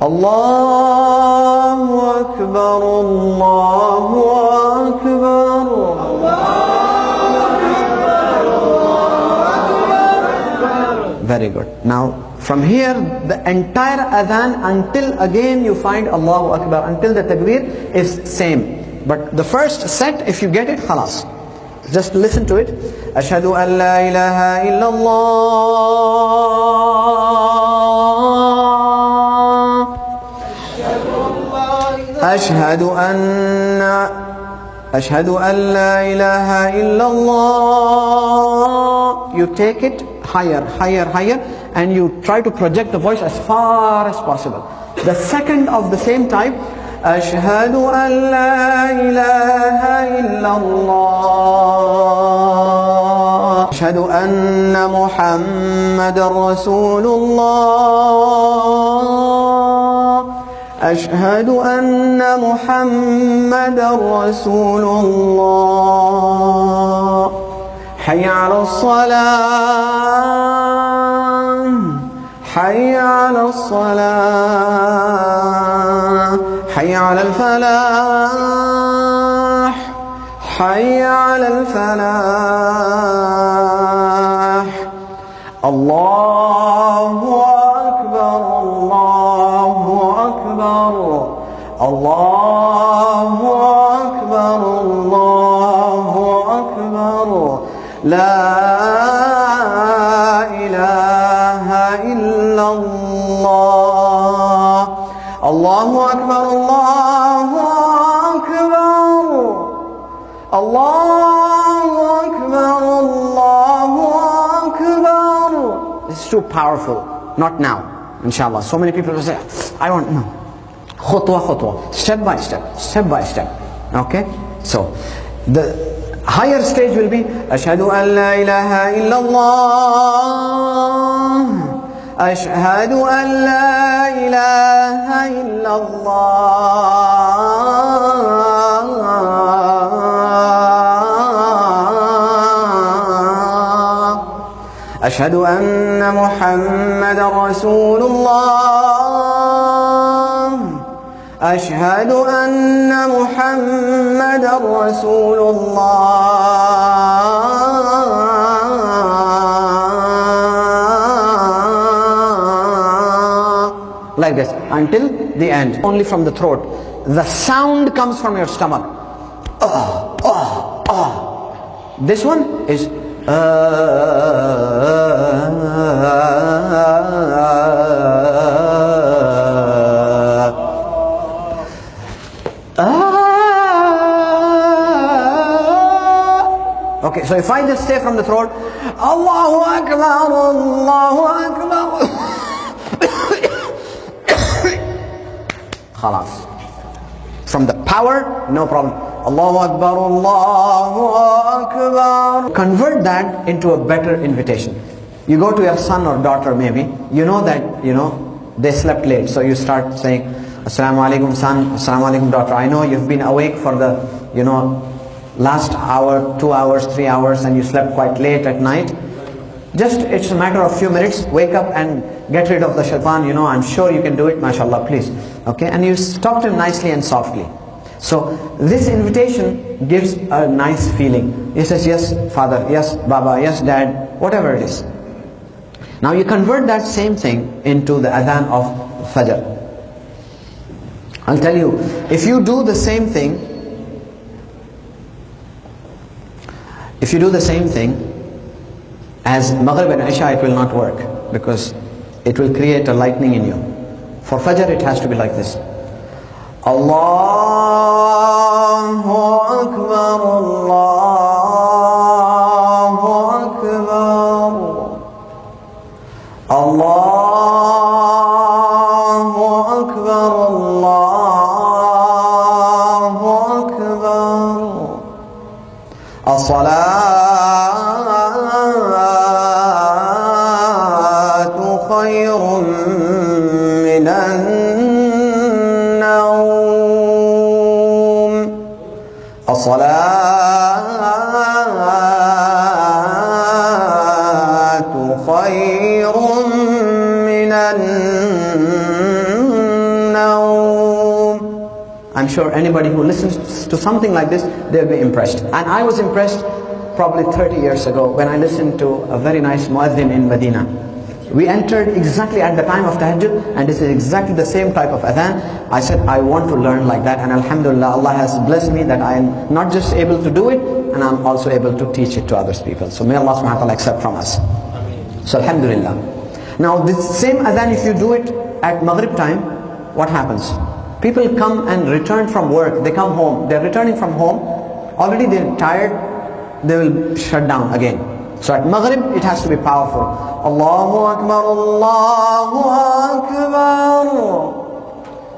Allahu Akbar, Allahu Akbar. Very good. Now from here the entire adhan until again you find Allahu Akbar, until the takbir is same. But the first set, if you get it, khalas. Just listen to it. Ashhadu an la ilaha illallah. Ashhadu an la ilaha illallah. You take it higher, higher, higher, and you try to project the voice as far as possible. The second of the same type, Ashhadu an la ilaha illallah. Ashhadu anna Muhammadan Rasulullah. Ashhadu anna Muhammadan Rasulullah. Hayya ala salam. Hayya ala salam. Hayya ala al-falah. Hayya ala al-falah. Allahu Akbar, Allahu Akbar. Allahu Akbar, Allahu Akbar. La ilaha illallah. Allahu Akbar, Allahu Akbar. Allahu Akbar, Allahu Akbar. This is too powerful. Not now, inshallah. So many people will say, I don't know. Khutwa, khutwa. Step by step, step by step. Okay? So, the higher stage will be Ashhadu an la ilaha illallah. Ashhadu an la ilaha illallah. Ashhadu anna Muhammadan Rasulullah. Ashhadu anna Muhammadan Rasulullah. Like this, until the end. Only from the throat. The sound comes from your stomach. This one is okay, so if I just stay from the throat, Allahu Akbar, Allahu Akbar. Khalas. From the power, no problem. Allahu Akbar, Allahu Akbar. Convert that into a better invitation. You go to your son or daughter maybe, you know that, they slept late. So you start saying, Assalamu alaikum son, Assalamu alaikum daughter. I know you've been awake for the, last hour, 2 hours, 3 hours, and you slept quite late at night. Just, it's a matter of few minutes, wake up and get rid of the shaitan, I'm sure you can do it, mashallah, please. Okay, and you talk to him nicely and softly. So, this invitation gives a nice feeling. He says, yes, father, yes, baba, yes, dad, whatever it is. Now you convert that same thing into the adhan of Fajr. I'll tell you, if you do the same thing, as Maghrib and Isha, it will not work, because it will create a lightning in you. For Fajr, it has to be like this. Allahu Akbar, Allahu Akbar. Allahu Akbar, Allahu Akbar. As-salatu khayrun minan nawm. As-salatu khayrun minan I'm sure anybody who listens to something like this, they'll be impressed. And I was impressed probably 30 years ago when I listened to a very nice muazzin in Medina. We entered exactly at the time of tahajjud, and this is exactly the same type of adhan. I said, I want to learn like that, and alhamdulillah, Allah has blessed me that I am not just able to do it, and I'm also able to teach it to others people. So may Allah subhanahu wa ta'ala accept from us. So alhamdulillah. Now this same adhan, if you do it at Maghrib time, what happens? People come and return from work, they come home, they're returning from home, already they're tired, they will shut down again. So at Maghrib, it has to be powerful. Allahu Akbar, Allahu Akbar,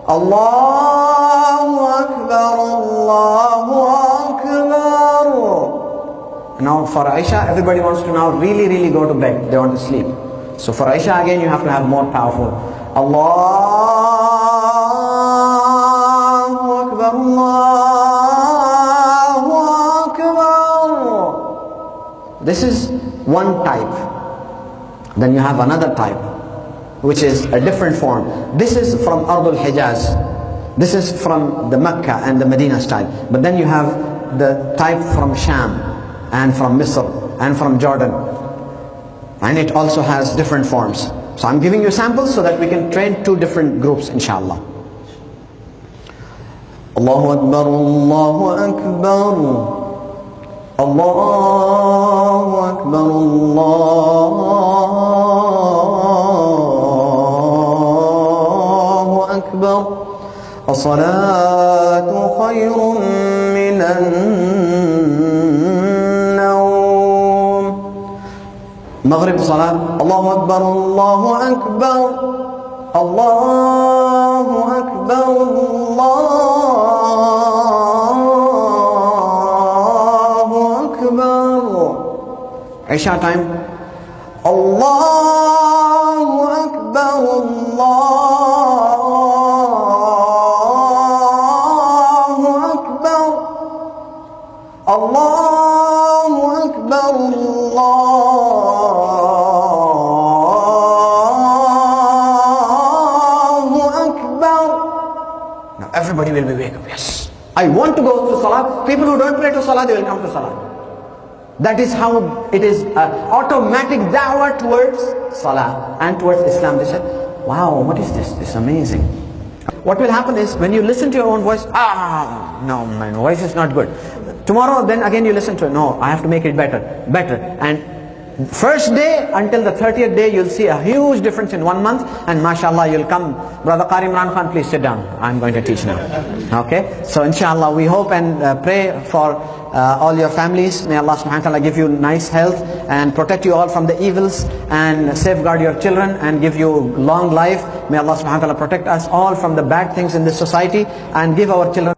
Allahu Akbar, Allahu Akbar. Now for Aisha, everybody wants to now really go to bed. They want to sleep. So for Aisha again, you have to have more powerful. Allahu Akbar, Allahu Akbar. This is one type. Then you have another type, which is a different form. This is from Ardul Hijaz. This is from the Mecca and the Medina style. But then you have the type from Sham and from Misr and from Jordan. And it also has different forms. So I'm giving you samples so that we can train two different groups, inshallah. Allahu Akbar, Allahu Akbar, Allahu Akbar, Allahu Akbar. As-salatu khayrun minan nawm. Maghrib salat. Allahu Akbar, Allahu Akbar, Allahu Akbar, Allahu Akbar. Isha time. Allahu Akbar, Allahu Akbar, Allahu Akbar, Allahu Akbar. Now everybody will be wake up. Yes, I want to go to Salah. People who don't pray to Salah, they will come to Salah. That is how it is, automatic da'wah towards Salah and towards Islam. They said, wow, what is this? This is amazing. What will happen is, when you listen to your own voice, no, my voice is not good. Tomorrow, then again you listen to it. No, I have to make it better. And first day until the 30th day, you'll see a huge difference in 1 month. And mashallah, you'll come. Brother Qari Imran Khan, please sit down. I'm going to teach now. Okay? So inshallah, we hope and pray for all your families. May Allah subhanahu wa ta'ala give you nice health and protect you all from the evils and safeguard your children and give you long life. May Allah subhanahu wa ta'ala protect us all from the bad things in this society and give our children